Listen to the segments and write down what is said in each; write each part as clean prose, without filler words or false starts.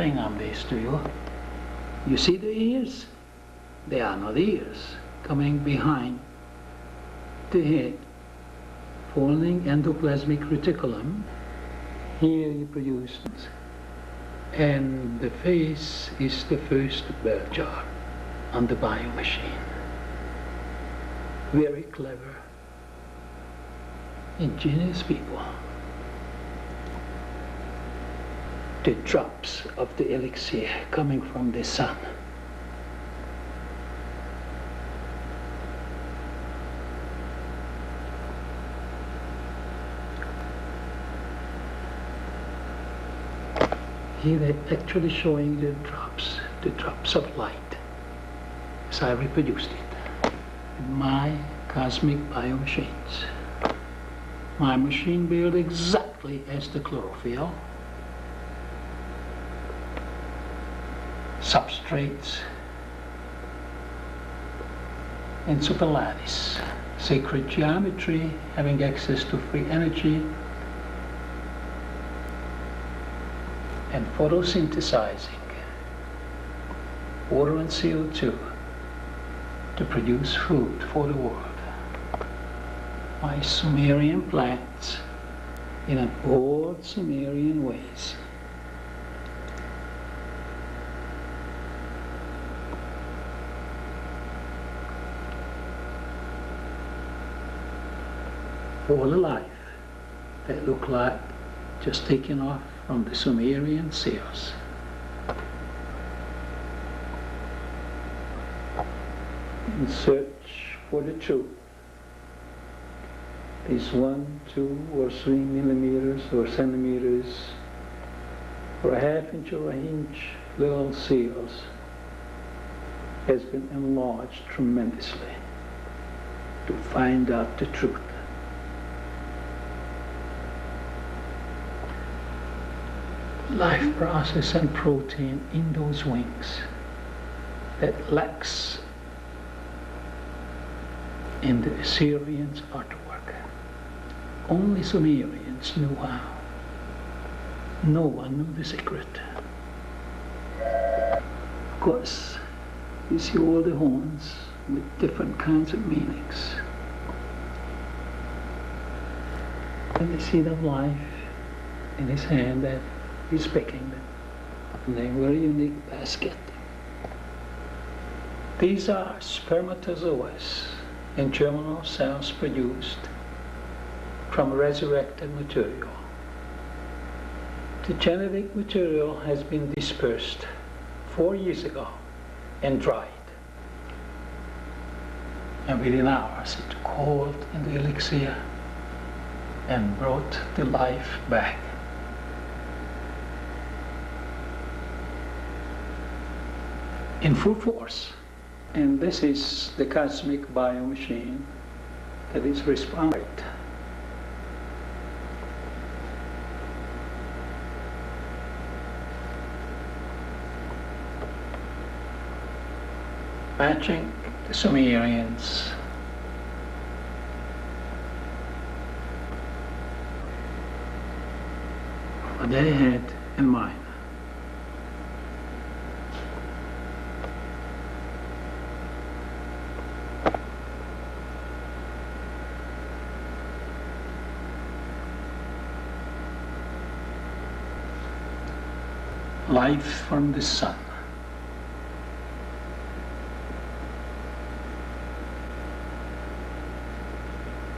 thing on this to you. You see the ears? They are not ears coming behind the head, folding endoplasmic reticulum. Here you produce, and the face is the first bell jar on the biomachine. Very clever, ingenious people. The drops of the elixir coming from the sun. Here they're actually showing the drops of light, as I reproduced it in my cosmic biomachines. My machine built exactly as the chlorophyll, substrates, and superlattice, sacred geometry, having access to free energy, and photosynthesizing water and CO2 to produce food for the world. My Sumerian plants in an old Sumerian ways. All alive that look like just taken off from the Sumerian cells. In search for the truth. These 1, 2, or 3 millimeters or centimeters or a half inch or an inch little cells has been enlarged tremendously to find out the truth. Life process and protein in those wings that lacks in the Assyrians' artwork. Only Sumerians knew how. No one knew the secret. Of course, you see all the horns with different kinds of meanings. And the seed of life in his hand that he's picking them. And they're a very unique basket. These are spermatozoas and germinal cells produced from resurrected material. The genetic material has been dispersed 4 years ago and dried. And within hours it cooled in the elixir and brought the life back. In full force. And this is the cosmic biomachine that is responding. Matching the Sumerians. What they had in mind. Life from the sun.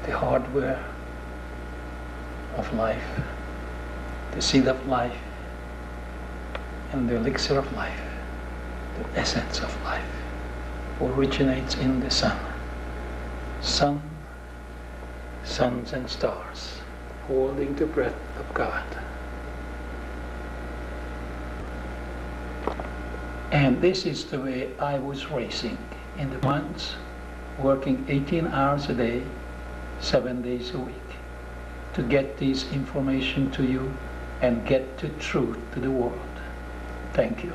The hardware of life, the seed of life, and the elixir of life, the essence of life, originates in the sun. Sun, suns and stars, holding the breath of God. And this is the way I was racing in the months, working 18 hours a day, 7 days a week, to get this information to you and get the truth to the world. Thank you.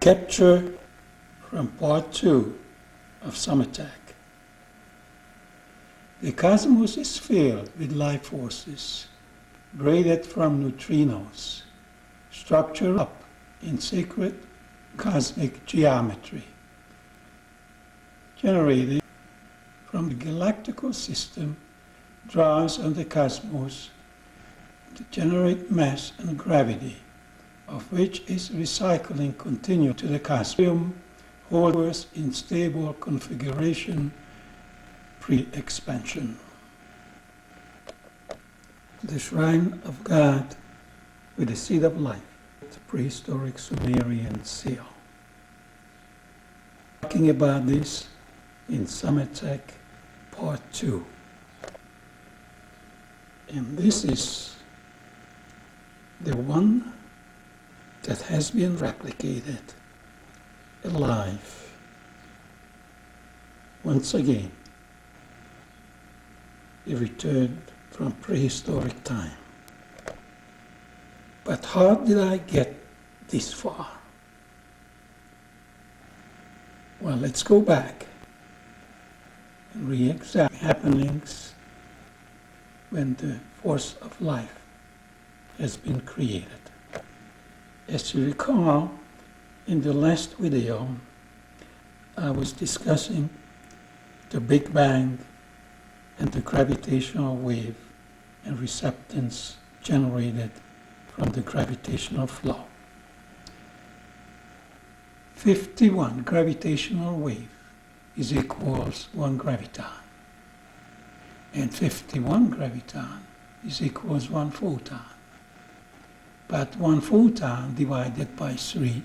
Capture from part 2 of Summertech. The cosmos is filled with life forces, braided from neutrinos, structured up in sacred cosmic geometry, generated from the galactical system, draws on the cosmos to generate mass and gravity, of which is recycling continued to the cosmos, holds in stable configuration pre-expansion. The shrine of God with the seed of life, the prehistoric Sumerian seal. Talking about this in Summertech Part 2. And this is the one that has been replicated alive once again. He returned from prehistoric time. But how did I get this far? Well, let's go back and re-examine happenings when the force of life has been created. As you recall, in the last video, I was discussing the Big Bang and the gravitational wave and receptance generated from the gravitational flow. 51 gravitational wave is equals 1 graviton. And 51 graviton is equals 1 photon. But 1 photon divided by 3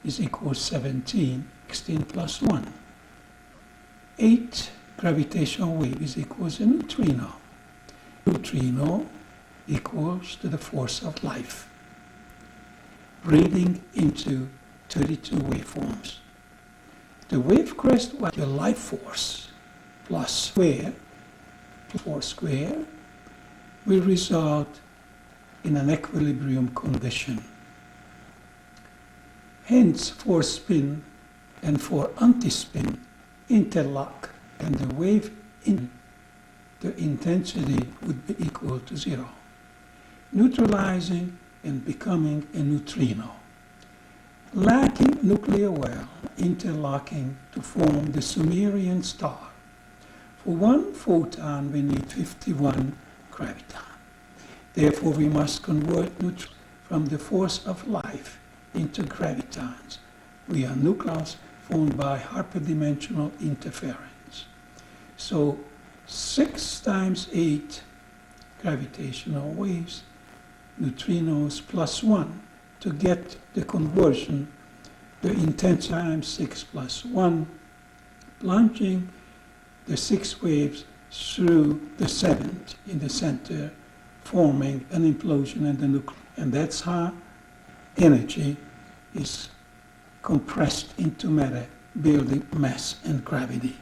is equals 17, 16 plus 1. 8 gravitational wave is equals a neutrino. Neutrino equals to the force of life, breathing into 32 waveforms. The wave crest was the life force plus square, 4 square, will result in an equilibrium condition. Hence, for spin and for antispin interlock, and the wave in the intensity would be equal to 0, neutralizing and becoming a neutrino. Lacking nuclear well, interlocking to form the Sumerian star. For 1 photon, we need 51 graviton. Therefore, we must convert from the force of life into gravitons. We are nucleus formed by hyperdimensional interference. So 6 times 8 gravitational waves, neutrinos plus 1, to get the conversion, the intensity times 6 plus 1, plunging the 6 waves through the 7th in the center, forming an implosion in the nucleus. And that's how energy is compressed into matter, building mass and gravity.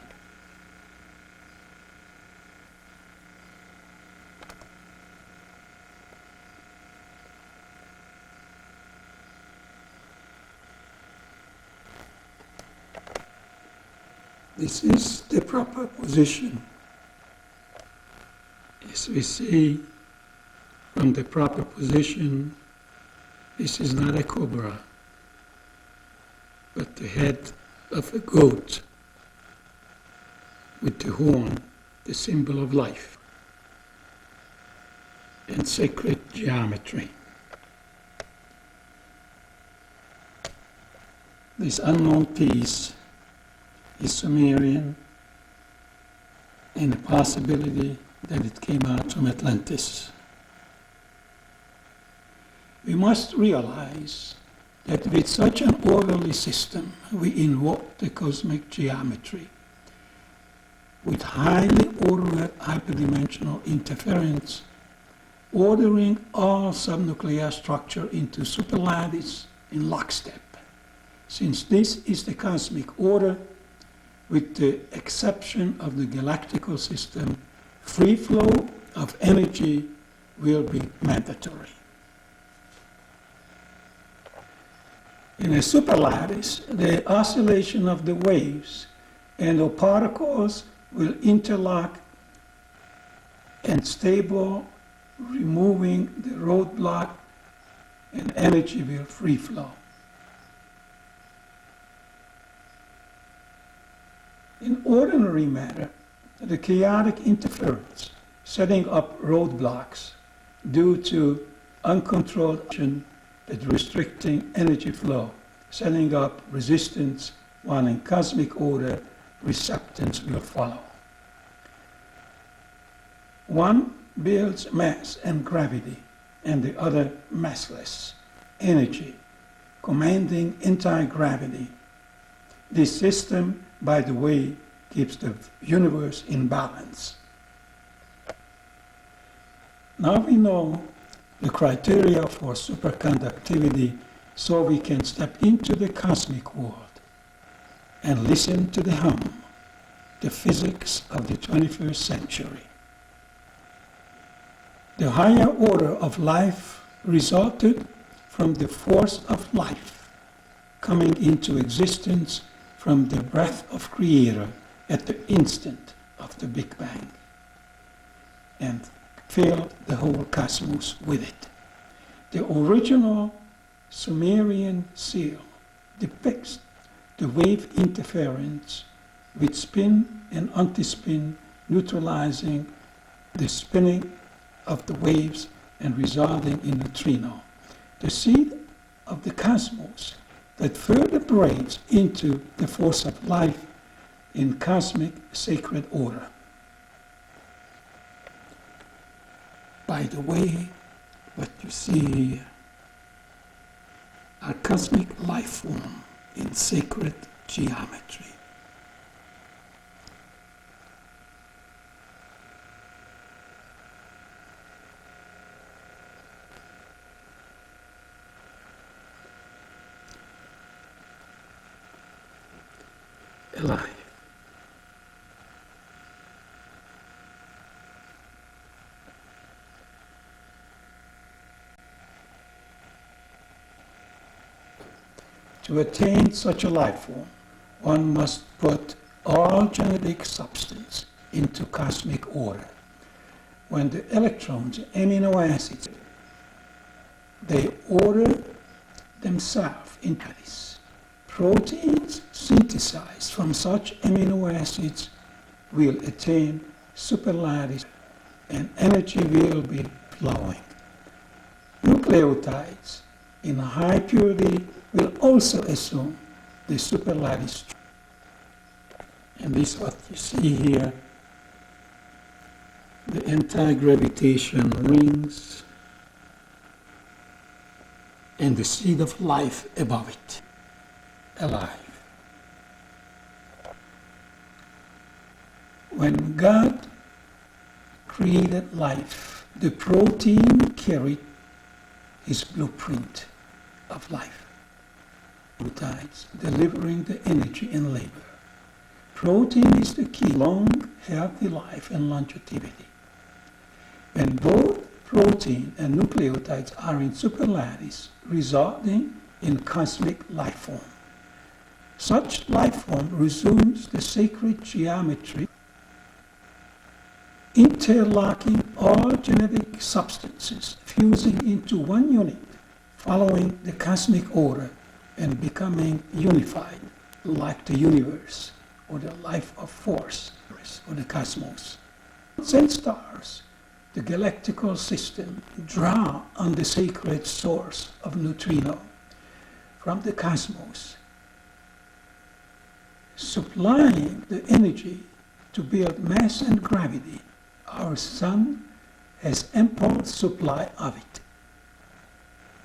This is the proper position. As we see from the proper position, this is not a cobra, but the head of a goat with the horn, the symbol of life and sacred geometry. This unknown piece is Sumerian, and a possibility that it came out from Atlantis. We must realize that with such an orderly system, we invoke the cosmic geometry. With highly ordered hyperdimensional interference, ordering all subnuclear structure into superlattice in lockstep. Since this is the cosmic order, with the exception of the galactical system, free flow of energy will be mandatory. In a superlattice, the oscillation of the waves and the particles will interlock and stable, removing the roadblock, and energy will free flow. In ordinary matter, the chaotic interference, setting up roadblocks due to uncontrolled action that restricting energy flow, setting up resistance, while in cosmic order, receptance will follow. One builds mass and gravity, and the other massless energy, commanding anti-gravity. This system, by the way, keeps the universe in balance. Now we know the criteria for superconductivity, so we can step into the cosmic world and listen to the hum, the physics of the 21st century. The higher order of life resulted from the force of life coming into existence from the breath of Creator at the instant of the Big Bang, and filled the whole cosmos with it. The original Sumerian seal depicts the wave interference with spin and antispin neutralizing the spinning of the waves and resulting in neutrino, the seed of the cosmos that further breaks into the force of life in cosmic sacred order. By the way, what you see here are cosmic life form in sacred geometry. Alive. To attain such a life form, one must put all genetic substance into cosmic order. When the electrons, amino acids, they order themselves in atoms. Proteins synthesized from such amino acids will attain superlattice and energy will be flowing. Nucleotides in high purity will also assume the superlattice. And this is what you see here, the anti-gravitation rings and the seed of life above it, alive. When God created life, the protein carried his blueprint of life. Nucleotides delivering the energy in labor. Protein is the key, long, healthy life and longevity. When both protein and nucleotides are in superlattice, resulting in cosmic life form. Such life form resumes the sacred geometry, interlocking all genetic substances, fusing into one unit, following the cosmic order and becoming unified, like the universe or the life of force or the cosmos. And stars, the galactical system, draw on the sacred source of neutrino from the cosmos, supplying the energy to build mass and gravity. Our sun has ample supply of it.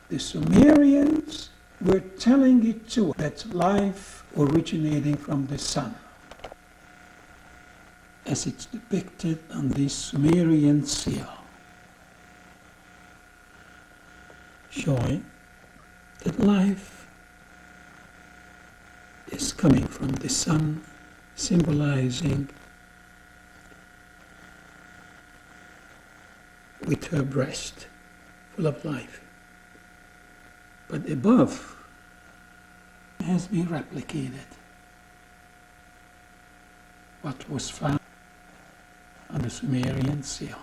The Sumerians were telling it too, that life originating from the sun, as it's depicted on this Sumerian seal, showing that life is coming from the sun, symbolizing with her breast full of life. But above has been replicated what was found on the Sumerian seal.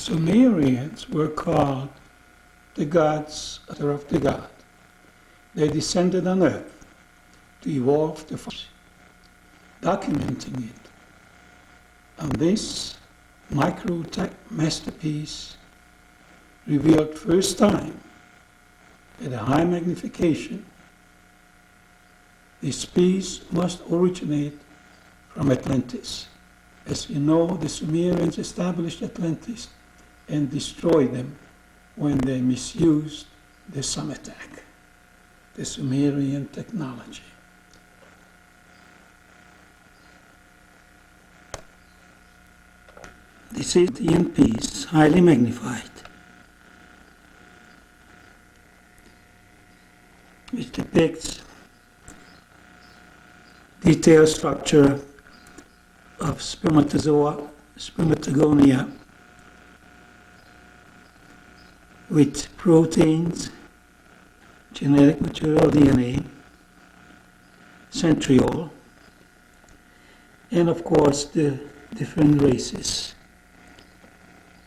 Sumerians were called the gods of the god. They descended on earth to evolve the force, documenting it. And this micro-tech masterpiece revealed first time at a high magnification this piece must originate from Atlantis. As you know, the Sumerians established Atlantis and destroyed them when they misused the summertech, the Sumerian technology. This is the end piece, highly magnified, which depicts detailed structure of spermatogonia with proteins, genetic material DNA, centriole, and of course the different races.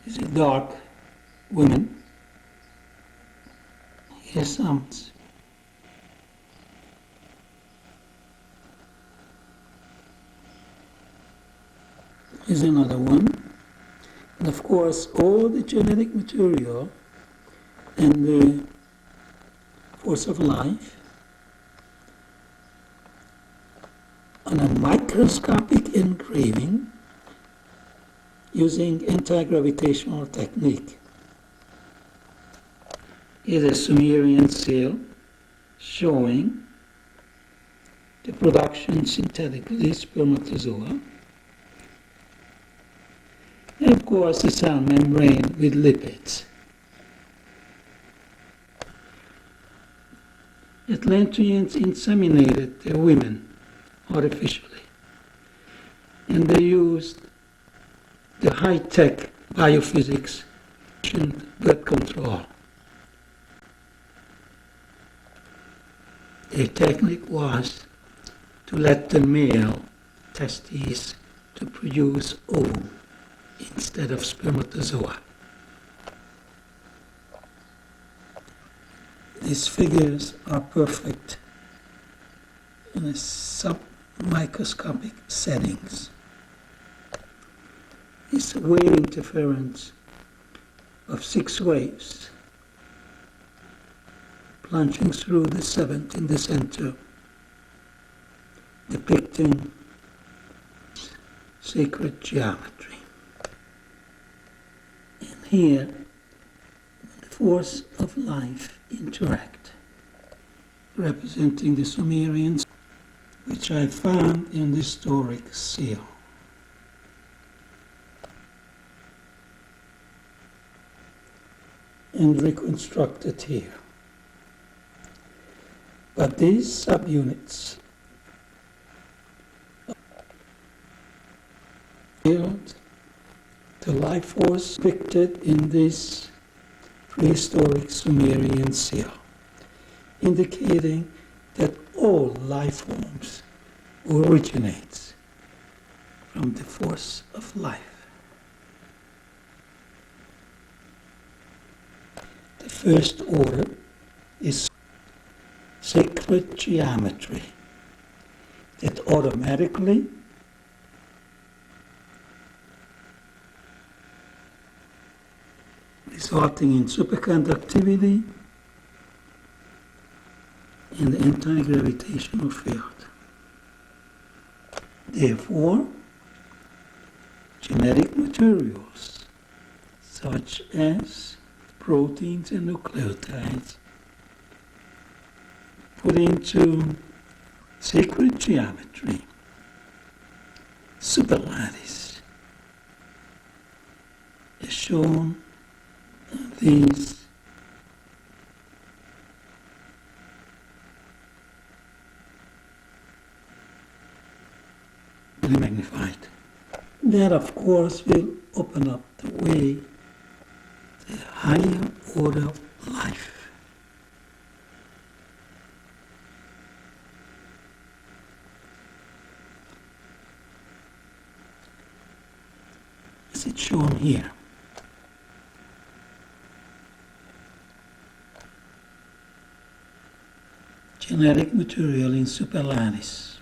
These are dark women. Here's some. Here's another one. And of course, all the genetic material and the force of life on a microscopic engraving using anti-gravitational technique. Here's a Sumerian seal showing the production synthetically spermatozoa. And of course the cell membrane with lipids. Atlanteans inseminated their women artificially, and they used the high-tech biophysics and blood control. Their technique was to let the male testes to produce ovum instead of spermatozoa. These figures are perfect in a sub-microscopic settings. It's a wave interference of 6 waves plunging through the 7th in the center, depicting sacred geometry. And here, the force of life interact, representing the Sumerians, which I found in the historic seal. And reconstructed here. But these subunits build the life force depicted in this prehistoric Sumerian seal, indicating that all life forms originates from the force of life. The first order is sacred geometry that automatically resulting in superconductivity in the anti-gravitational field. Therefore, genetic materials such as proteins and nucleotides put into sacred geometry, superlattice, is shown in these really magnified. That of course will open up the way to a higher order of life. As it's shown here. genetic material in superlattice.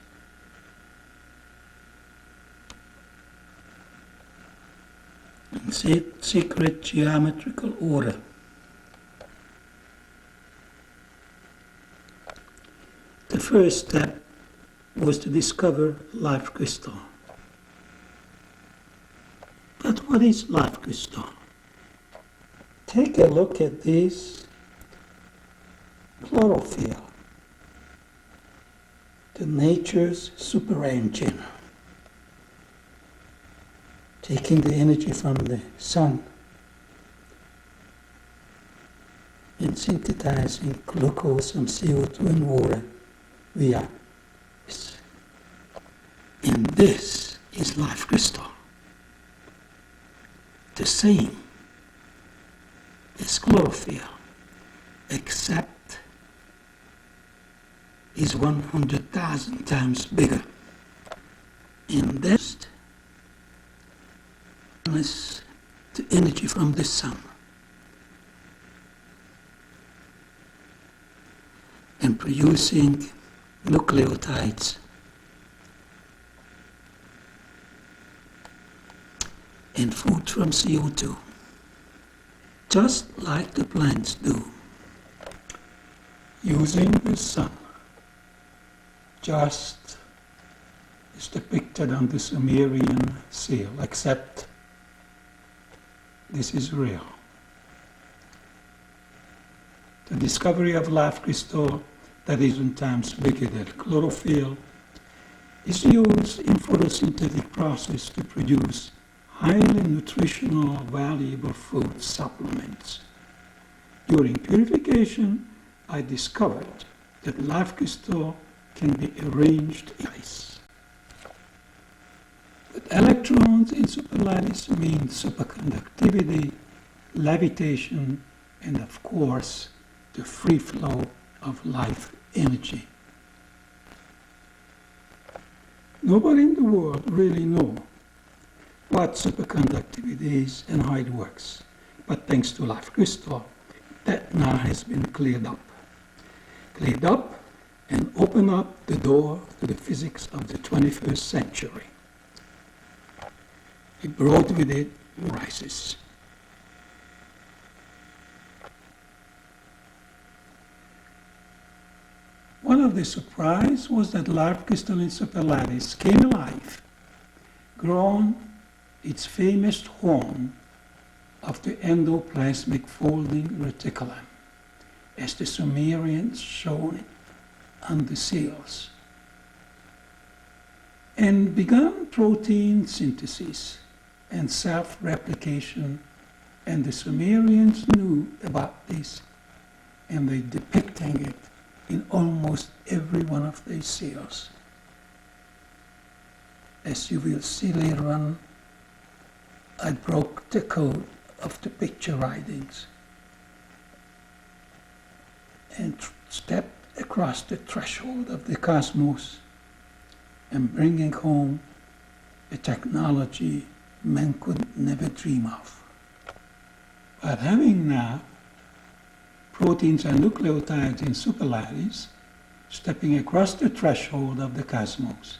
In sacred geometrical order. The first step was to discover life crystal. But what is life crystal? Take a look at this chlorophyll, the nature's super engine, taking the energy from the sun and synthesizing glucose from CO2 and water via this. And this is life crystal. The same as chlorophyll, except is 100,000 times bigger. And this is the energy from the sun. And producing nucleotides and food from CO2, just like the plants do, using the sun, just as depicted on the Sumerian seal, except this is real. The discovery of life crystal that is 10 times bigger than chlorophyll is used in photosynthetic process to produce highly nutritional, valuable food supplements. During purification, I discovered that life crystal can be arranged in place. But electrons in superlattice mean superconductivity, levitation, and of course, the free flow of life energy. Nobody in the world really knows what superconductivity is and how it works. But thanks to life crystal, that now has been cleared up. Cleared up and opened up the door to the physics of the 21st century. It brought with it crisis. One of the surprises was that life crystal in superlattice came alive, grown its famous horn of the endoplasmic folding reticulum, as the Sumerians showed it on the seals, and began protein synthesis and self-replication, and the Sumerians knew about this, and they depicting it in almost every one of their seals. As you will see later on, I broke the code of the picture writings and stepped across the threshold of the cosmos and bringing home a technology man could never dream of. But having now proteins and nucleotides in superlattice, stepping across the threshold of the cosmos,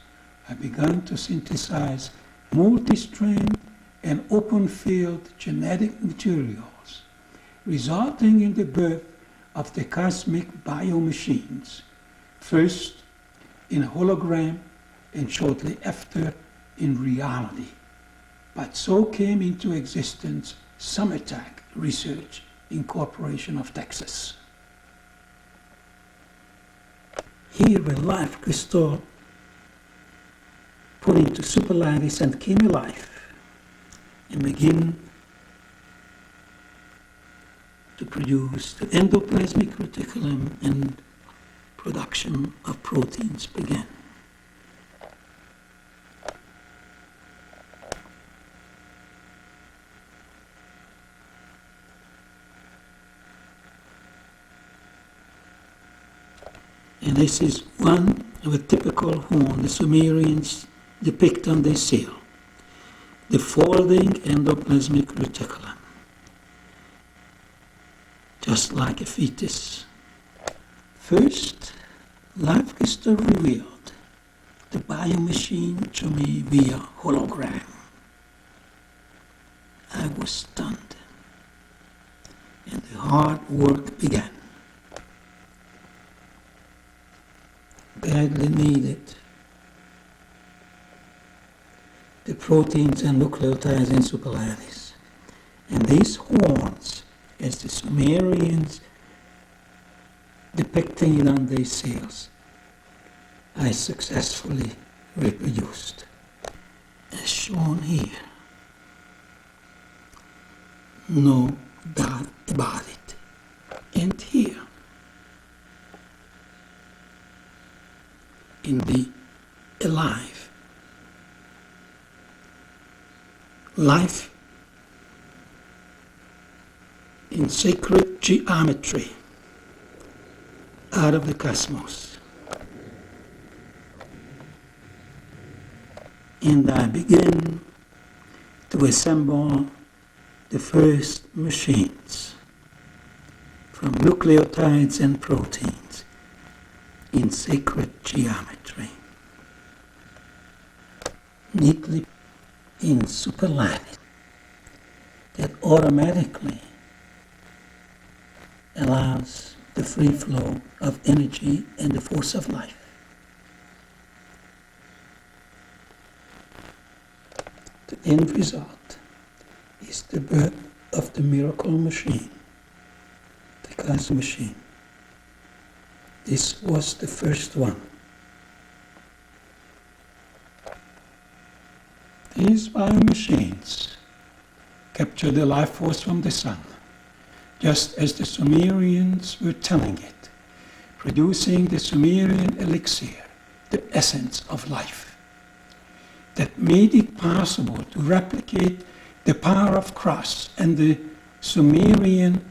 I began to synthesize multi-strand and open-field genetic materials, resulting in the birth of the cosmic biomachines, first in a hologram and shortly after in reality. But so came into existence Summertech Research Incorporation of Texas. Here a life crystal put into superlattice and came alive and begin to produce the endoplasmic reticulum, and production of proteins began. And this is one of a typical horn the Sumerians depict on their seal, the folding endoplasmic reticulum, just like a fetus. First, Life crystal revealed the biomachine to me via hologram. I was stunned, and the hard work began. Badly needed. The proteins and nucleotides in superlattice, and these horns, as the Sumerians depicting it on their cells, I successfully reproduced, as shown here. No doubt about it. And here, in the alive, life in sacred geometry out of the cosmos. And I begin to assemble the first machines from nucleotides and proteins in sacred geometry, neatly in superlattice that automatically allows the free flow of energy and the force of life. The end result is the birth of the miracle machine, the cosmic machine. This was the first one. These biomachines capture the life force from the sun, just as the Sumerians were telling it, producing the Sumerian elixir, the essence of life, that made it possible to replicate the power of Cross and the Sumerian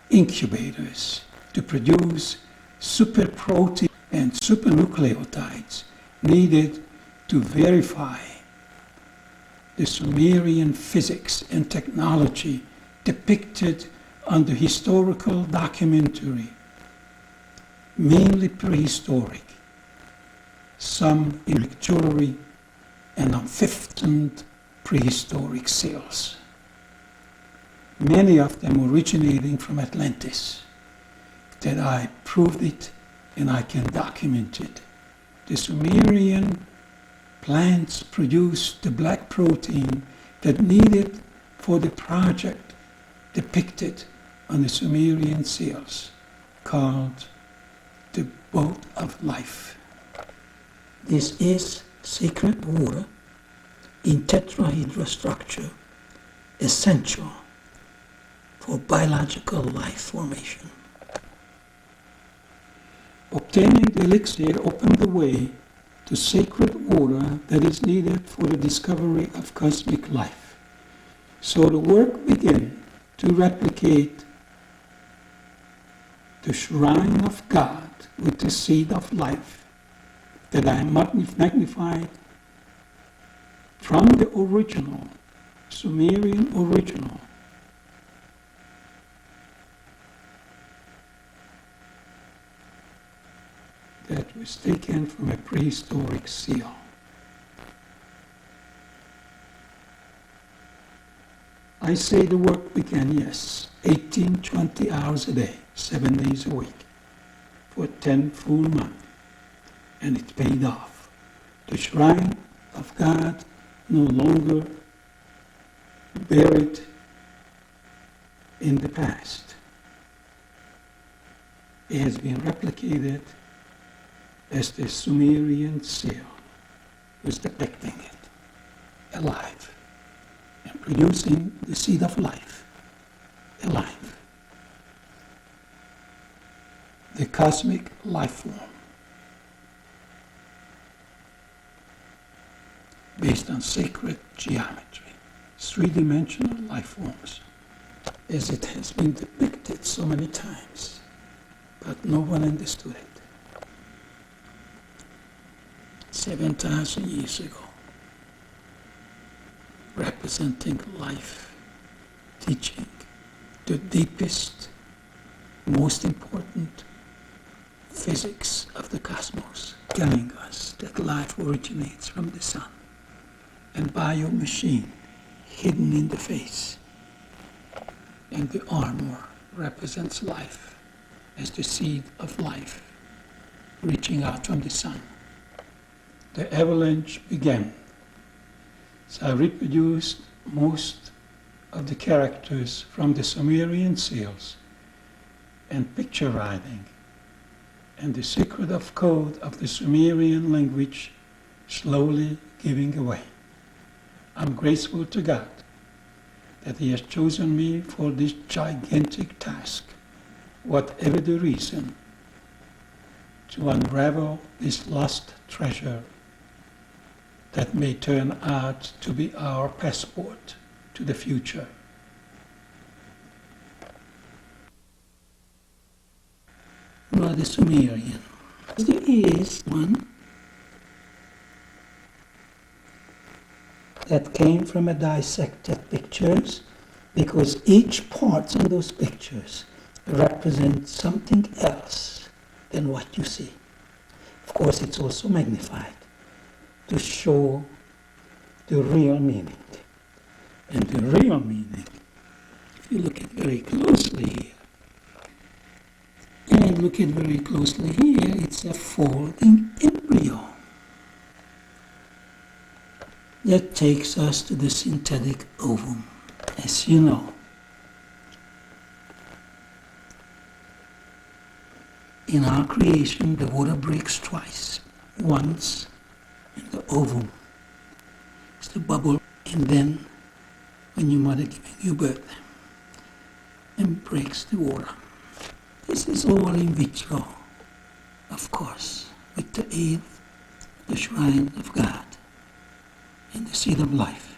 incubators to produce super protein and supernucleotides needed to verify the Sumerian physics and technology depicted on the historical documentary, mainly prehistoric, some in jewelry and on 15th prehistoric seals, many of them originating from Atlantis, that I proved it and I can document it. The Sumerian plants produced the black protein that needed for the project depicted on the Sumerian seals, called the boat of life. This is sacred water in tetrahedral structure, essential for biological life formation. Obtaining the elixir opened the way to sacred water that is needed for the discovery of cosmic life. So the work began to replicate the shrine of God with the seed of life that I magnified from the original, Sumerian original, that was taken from a prehistoric seal. I say the work began, yes, 18, 20 hours a day, 7 days a week, for 10 full months, and it paid off. The shrine of God no longer buried in the past. It has been replicated as the Sumerian seal was depicting it, alive, and producing the seed of life, alive. The cosmic life form, based on sacred geometry, three-dimensional life forms, as it has been depicted so many times, but no one understood it. 7,000 years ago, representing life, teaching the deepest, most important physics of the cosmos, telling us that life originates from the sun. And biomachine, hidden in the face. And the armor represents life as the seed of life reaching out from the sun. The avalanche began. So I reproduced most of the characters from the Sumerian seals and picture writing and the secret of code of the Sumerian language slowly giving away. I'm grateful to God that He has chosen me for this gigantic task, whatever the reason, to unravel this lost treasure that may turn out to be our passport to the future. Well, the Sumerian. There is one that came from a dissected pictures, because each part in those pictures represents something else than what you see. Of course, it's also magnified to show the real meaning. And the real meaning, if you look at very closely here, and look at very closely here, it's a folding embryo. That takes us to the synthetic ovum, as you know. In our creation, the water breaks twice. Once in the ovum, it's the bubble, and then when your mother giving you birth, and breaks the water. This is all in vitro, of course, with the aid of the shrine of God and the seed of life.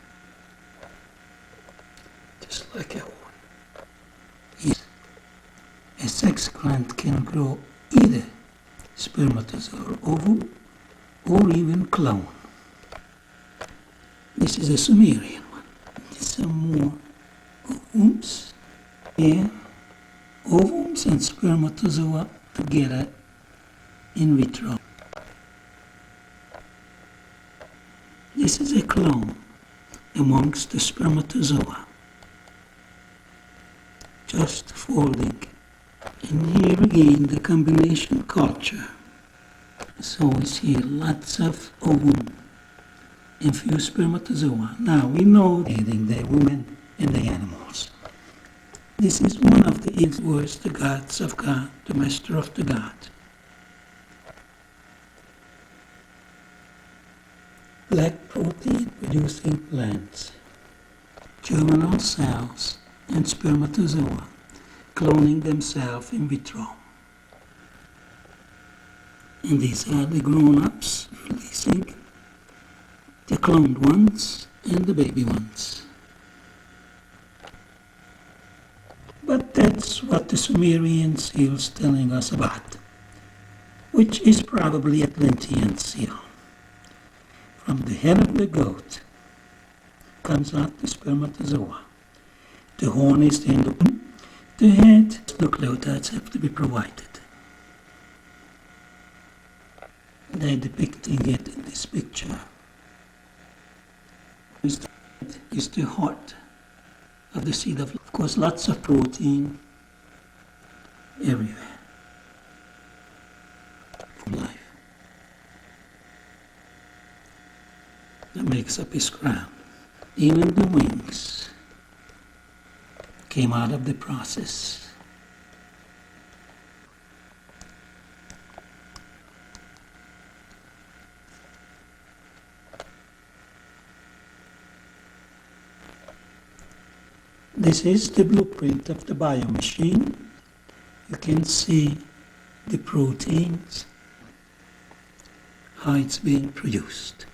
Just like a sex gland can grow either spermatozoa or ovum, or even clone. This is a Sumerian one. Some more ovums. Yeah, ovums and spermatozoa together in vitro. This is a clone amongst the spermatozoa, just folding. And here again the combination culture. So we see lots of ovum and few spermatozoa. Now we know the women and the animals. This is one of the 8 words, the gods of God, the master of the God. Black protein producing plants, germinal cells, and spermatozoa cloning themselves in vitro. And these are the grown-ups releasing the cloned ones and the baby ones. But that's what the Sumerian seal is telling us about, which is probably Atlantean seal. From the head of the goat comes out the spermatozoa. The horn is the endocrine. The head, nucleotides have to be provided. They're depicting it in this picture. Is the heart of the seed of life. Of course, lots of protein everywhere for life. That makes up his crown. Even the wings came out of the process. This is the blueprint of the biomachine. You can see the proteins, how it's being produced.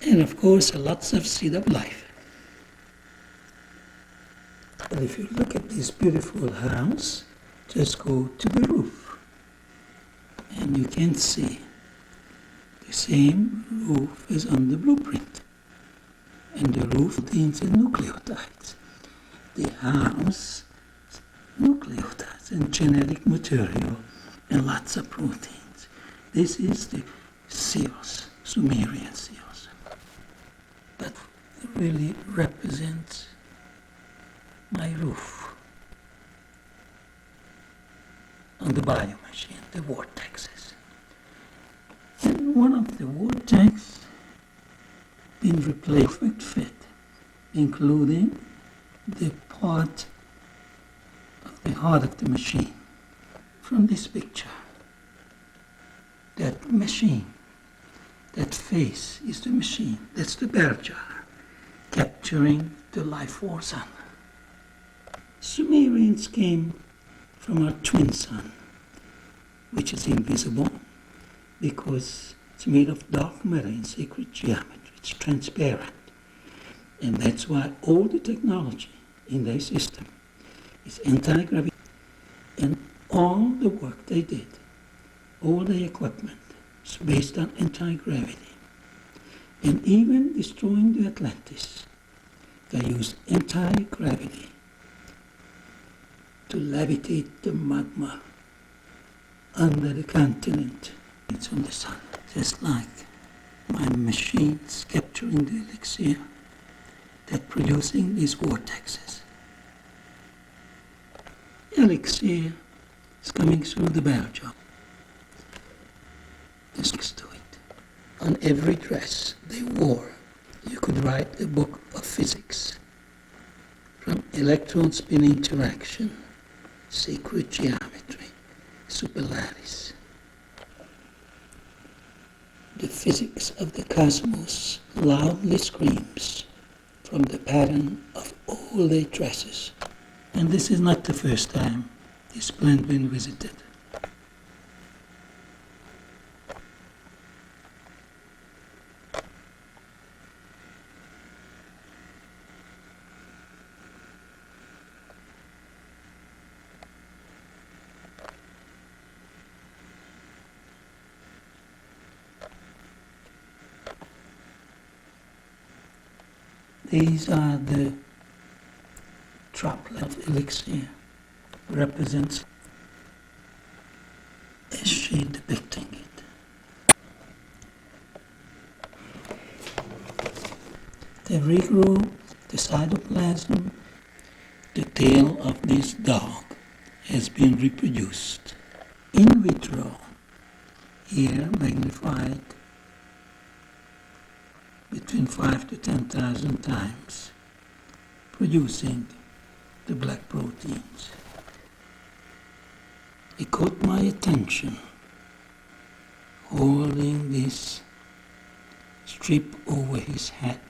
And of course, lots of seed of life. But if you look at this beautiful house, just go to the roof. And you can see the same roof is on the blueprint. And the roof contains the nucleotides. The house, nucleotides and genetic material and lots of proteins. This is the seals, Sumerian seals. That really represents my roof on the biomachine, the vortexes. And one of the vortexes been replaced with fit, including the part of the heart of the machine. From this picture, that machine, that face is the machine, that's the bell jar, capturing the life force sun. Sumerians came from our twin sun, which is invisible because it's made of dark matter in sacred geometry. It's transparent. And that's why all the technology in their system is anti-gravity. And all the work they did, all the equipment, is based on anti-gravity. And even destroying the Atlantis, they used anti-gravity to levitate the magma under the continent. It's on the sun, just like my machines capturing the elixir that producing these vortexes. Elixir is coming through the bell jar. Just next to it. On every dress they wore, you could write a book of physics. From electron spin interaction, sacred geometry, superlattice. The physics of the cosmos loudly screams from the pattern of all their dresses. And this is not the first time this plant been visited. These are the droplet of elixir, represents as she depicting it. They regrow the cytoplasm. The tail of this dog has been reproduced in vitro, here magnified between 5 to 10,000 times, producing the black proteins. It caught my attention, holding this strip over his head,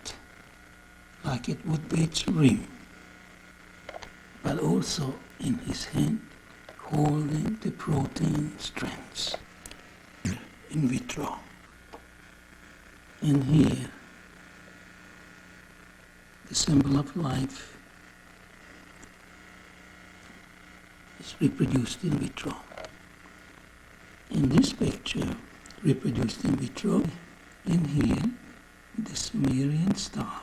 like it would be its rim, but also in his hand, holding the protein strands in vitro. And here, the symbol of life is reproduced in vitro. In this picture, reproduced in vitro, in here, the Sumerian star.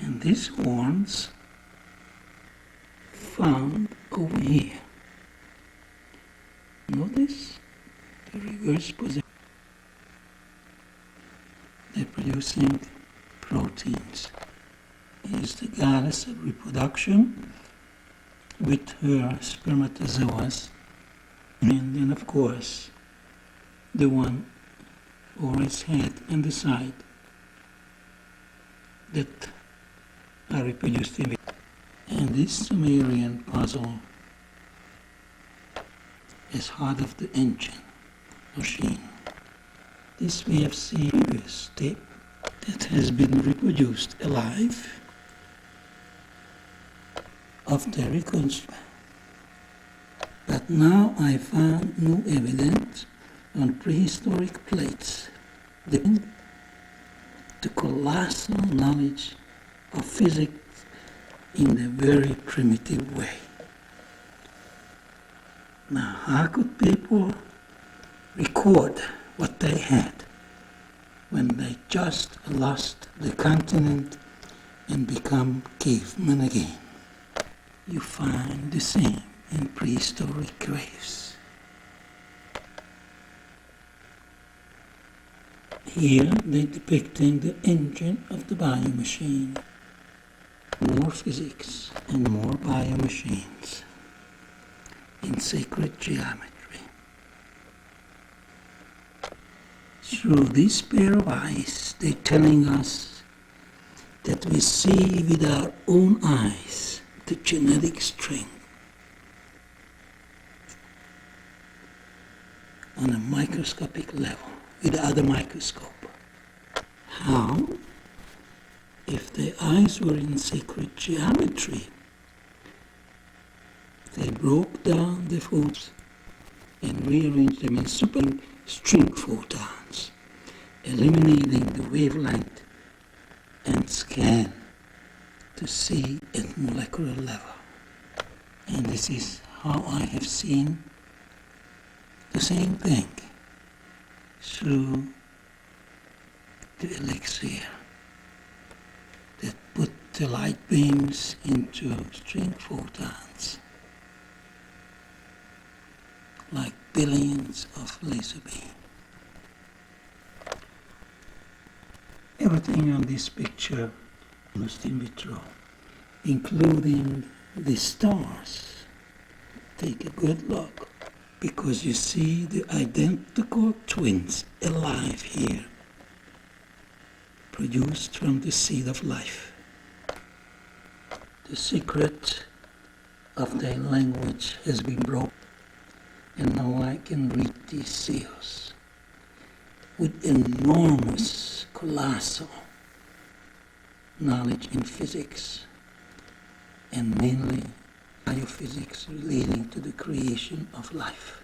And these horns found over here. Notice the reverse position. They're producing proteins. Is the goddess of reproduction with her spermatozoas, and then of course the one over its head and the side that are reproduced in it. And this Sumerian puzzle is heart of the engine machine. This we have seen previous tape that has been reproduced alive of the reconstruction. But now I found new evidence on prehistoric plates the colossal knowledge of physics in a very primitive way. Now, how could people record what they had when they just lost the continent and become cavemen again? you find the same in prehistoric graves. Here they're depicting the engine of the biomachine. More physics and more biomachines in sacred geometry. Through this pair of eyes, they're telling us that we see with our own eyes the genetic strength on a microscopic level with the other microscope. How? If their eyes were in sacred geometry, they broke down the photons and rearranged them in superstring photons, eliminating the wavelength and scan to see at molecular level. And this is how I have seen the same thing through the elixir that put the light beams into string photons like billions of laser beams. Everything on this picture was in vitro, including the stars. Take a good look, because you see the identical twins alive here, produced from the seed of life. The secret of their language has been broken, and now I can read these seals with enormous, colossal knowledge in physics, and mainly biophysics relating to the creation of life.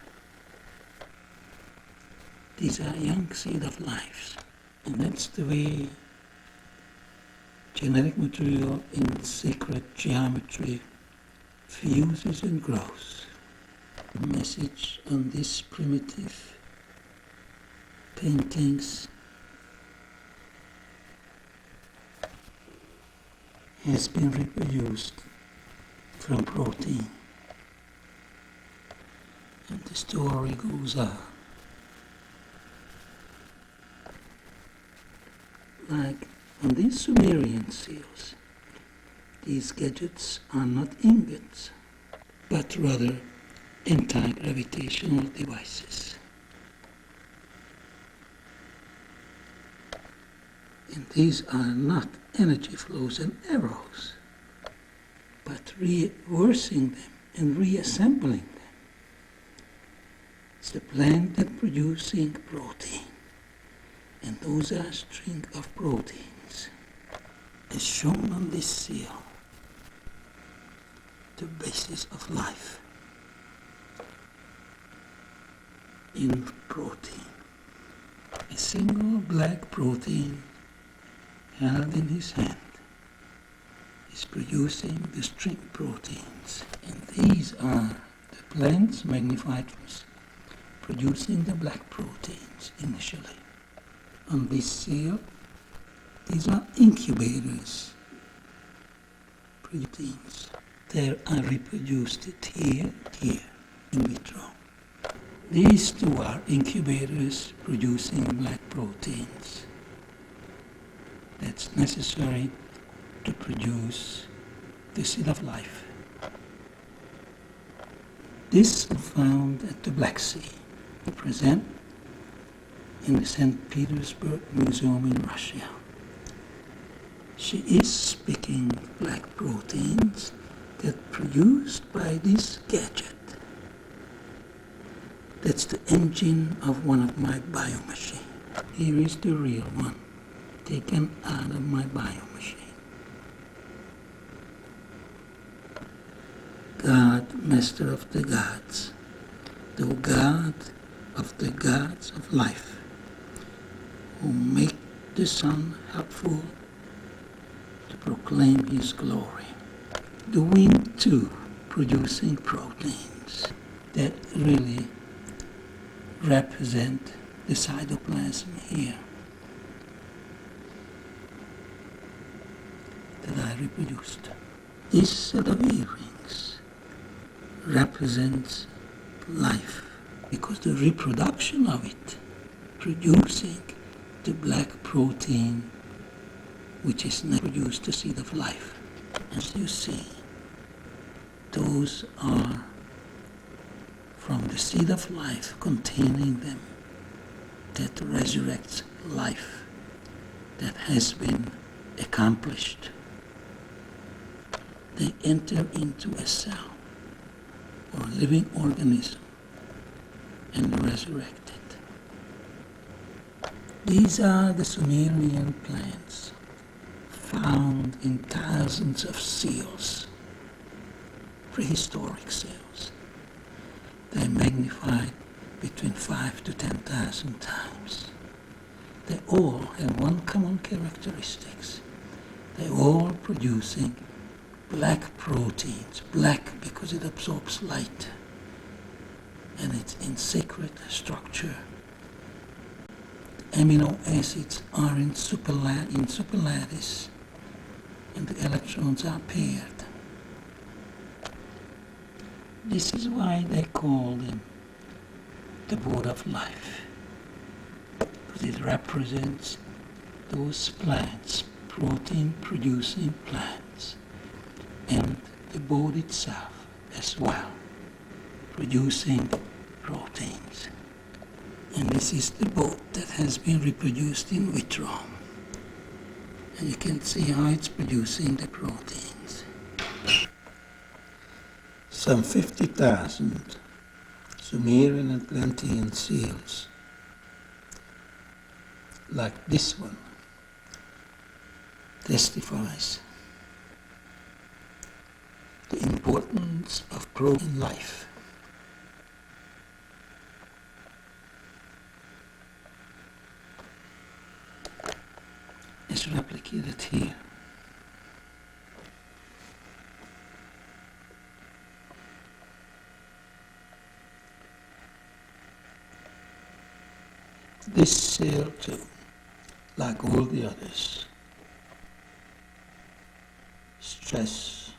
These are young seed of lives, and that's the way genetic material in sacred geometry fuses and grows. The message on these primitive paintings has been reproduced from protein. And the story goes on. Like on these Sumerian seals, these gadgets are not ingots, but rather anti-gravitational devices. And these are not energy flows and arrows, but reversing them and reassembling them. It's the plant that producing protein, and those are a string of proteins, as shown on this seal, the basis of life in protein. A single black protein held in his hand is producing the string proteins, and these are the plants magnified producing the black proteins initially. On this seal, these are incubators proteins. They are reproduced here in vitro. These two are incubators producing black proteins. That's necessary to produce the seed of life. This is found at the Black Sea, present in the St. Petersburg Museum in Russia. She is speaking black proteins that produced by this gadget. That's the engine of one of my biomachines. Here is the real one, taken out of my biomachine. God, Master of the gods, the God of the gods of life, who make the sun helpful to proclaim his glory. The wind too, producing proteins that really represent the cytoplasm here that I reproduced. This set of earrings represents life because the reproduction of it, producing the black protein, which is now produced the seed of life. As you see, those are from the seed of life containing them that resurrects life that has been accomplished. They enter into a cell or a living organism and resurrect it. These are the Sumerian plants found in thousands of seals, prehistoric seals. They're magnified between 5 to 10,000 times. They all have one common characteristics. They're all producing black proteins, black because it absorbs light and it's in sacred structure. The amino acids are in superlattice and the electrons are paired. This is why they call them the board of life, because it represents those plants, protein-producing plants, and the board itself as well, producing proteins. And this is the board that has been reproduced in vitro. And you can see how it's producing the proteins. Some 50,000 Sumerian and Atlantean seals, like this one, testifies the importance of protein life. Is replicated here. This cell too, like all the others, stress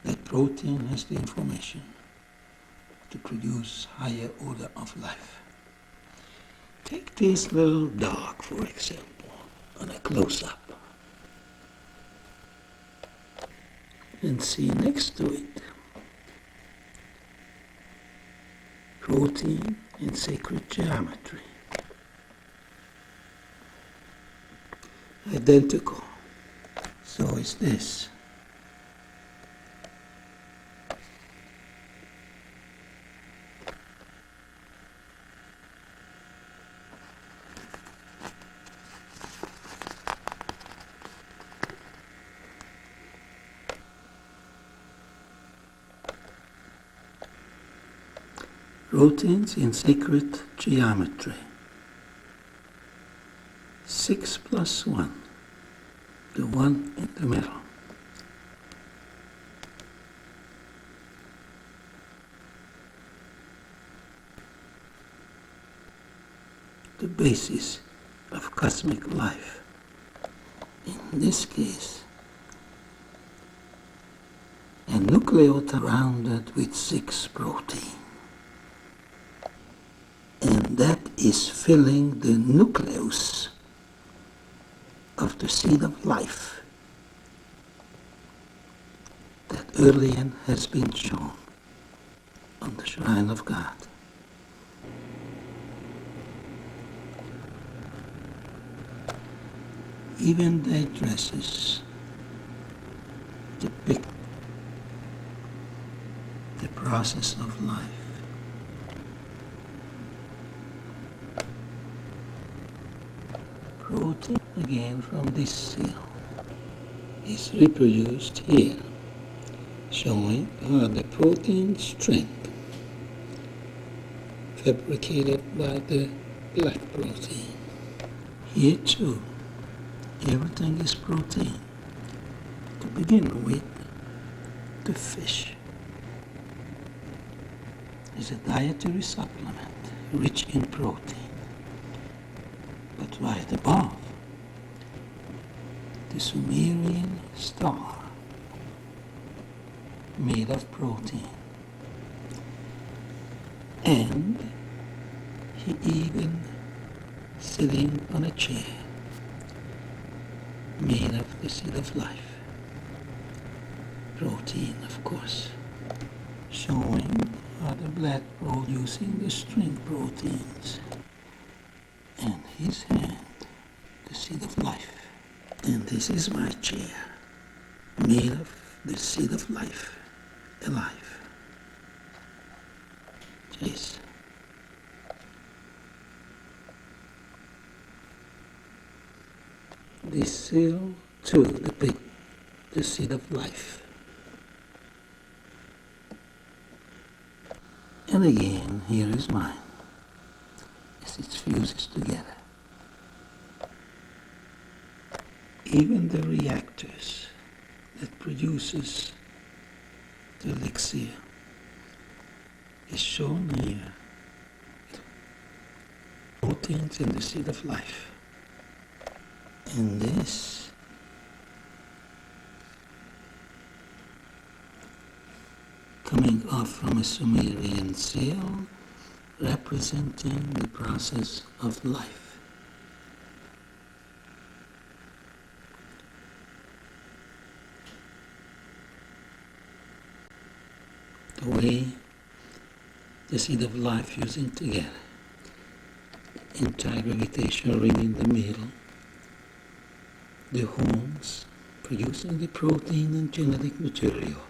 that protein has the information to produce higher order of life. Take this little dog, for example, on a close-up, and see next to it protein in sacred geometry. Identical. So is this. Proteins in sacred geometry. 6 plus 1, the 1 in the middle. The basis of cosmic life. In this case, a nucleotide surrounded with 6 proteins. And that is filling the nucleus of the seed of life that earlier has been shown on the shrine of God. Even their dresses depict the process of life. Protein, again from this seal, is reproduced here, showing how the protein strength fabricated by the black protein. Here too, everything is protein. To begin with, the fish is a dietary supplement rich in protein. But right above, the Sumerian star made of protein. And he even sitting on a chair made of the seed of life. Protein, of course, showing how the blood producing the string proteins. And his hand, the seed of life. And this is my chair, made of the seed of life, alive. Yes. This seal too depict the seed of life. And again, here is mine, as it fuses together. Even the reactors that produces the elixir is shown here. Proteins in the seed of life. And this coming off from a Sumerian seal representing the process of life. The way the seed of life fusing together, anti-gravitational ring in the middle, the horns producing the protein and genetic material,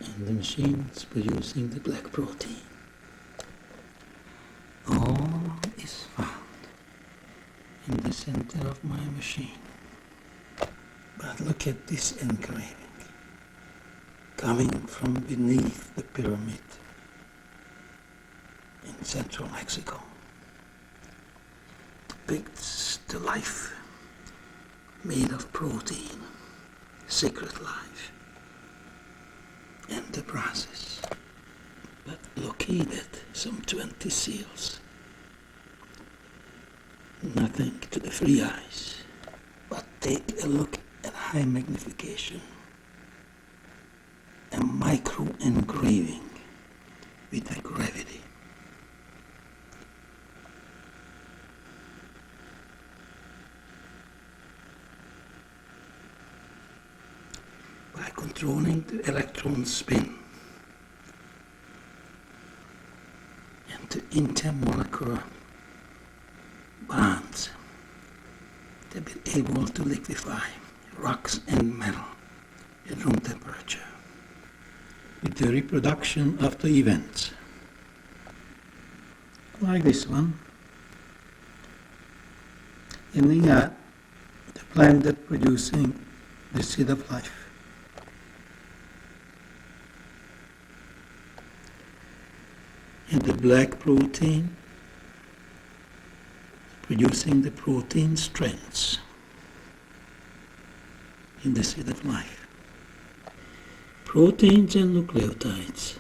and the machines producing the black protein. All is found in the center of my machine. But look at this engraving coming from beneath the pyramid in central Mexico. Depicts the life made of protein, sacred life, and the process. But located some 20 seals. Nothing to the free eyes, but take a look at high magnification. A micro engraving with a gravity. By controlling the electron spin and the intermolecular bonds, they've been able to liquefy rocks and metal at room temperature with the reproduction of the events. Like this one, ending at the plant that producing the seed of life. And the black protein producing the protein strands in the seed of life. Proteins and nucleotides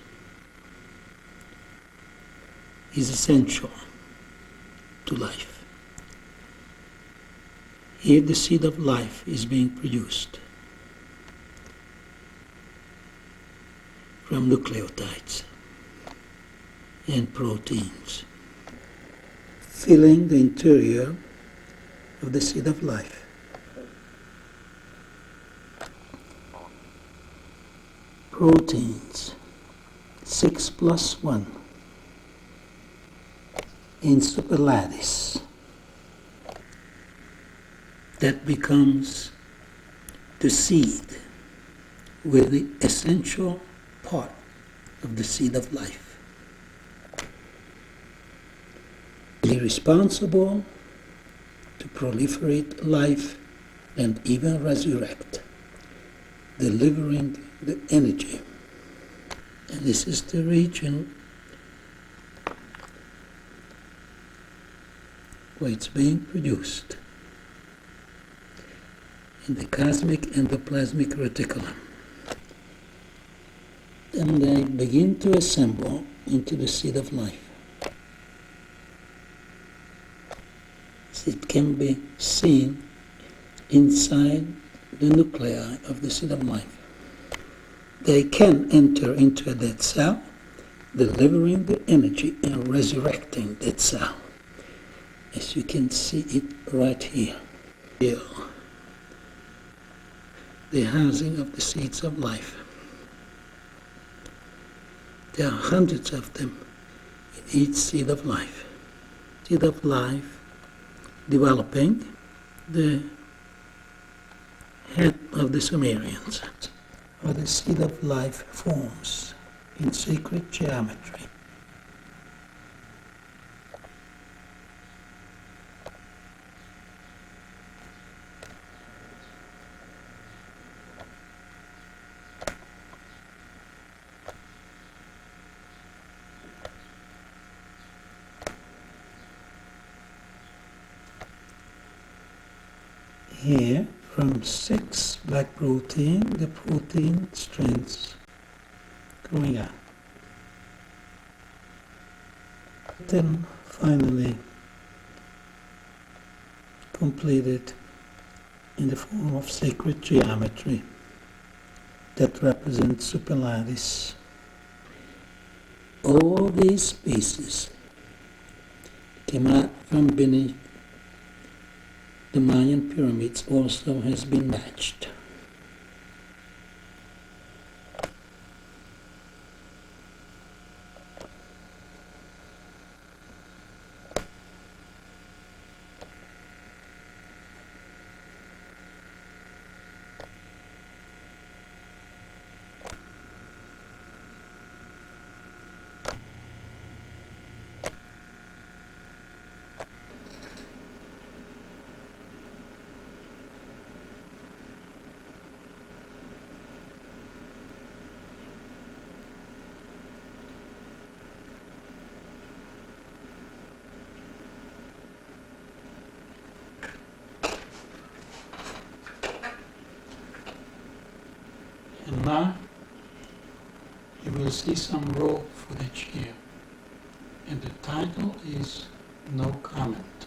is essential to life. Here the seed of life is being produced from nucleotides and proteins, filling the interior of the seed of life. Proteins, 6 plus 1 in superlattice, that becomes the seed with the essential part of the seed of life. Be responsible to proliferate life and even resurrect, delivering the energy. And this is the region where it's being produced in the cosmic endoplasmic reticulum. Then they begin to assemble into the seed of life. So it can be seen inside the nuclei of the seed of life. they can enter into a dead cell, delivering the energy and resurrecting that cell. As you can see it right here. The housing of the seeds of life. There are hundreds of them in each seed of life. Seed of life developing the head of the Sumerians, or the seed of life forms in sacred geometry. Here, from 6 black protein, the protein strands going out. Then finally completed in the form of sacred geometry that represents superlatis. All these pieces came out from beneath the Mayan pyramids also has been matched. And now you will see some raw footage here, and the title is No Comment.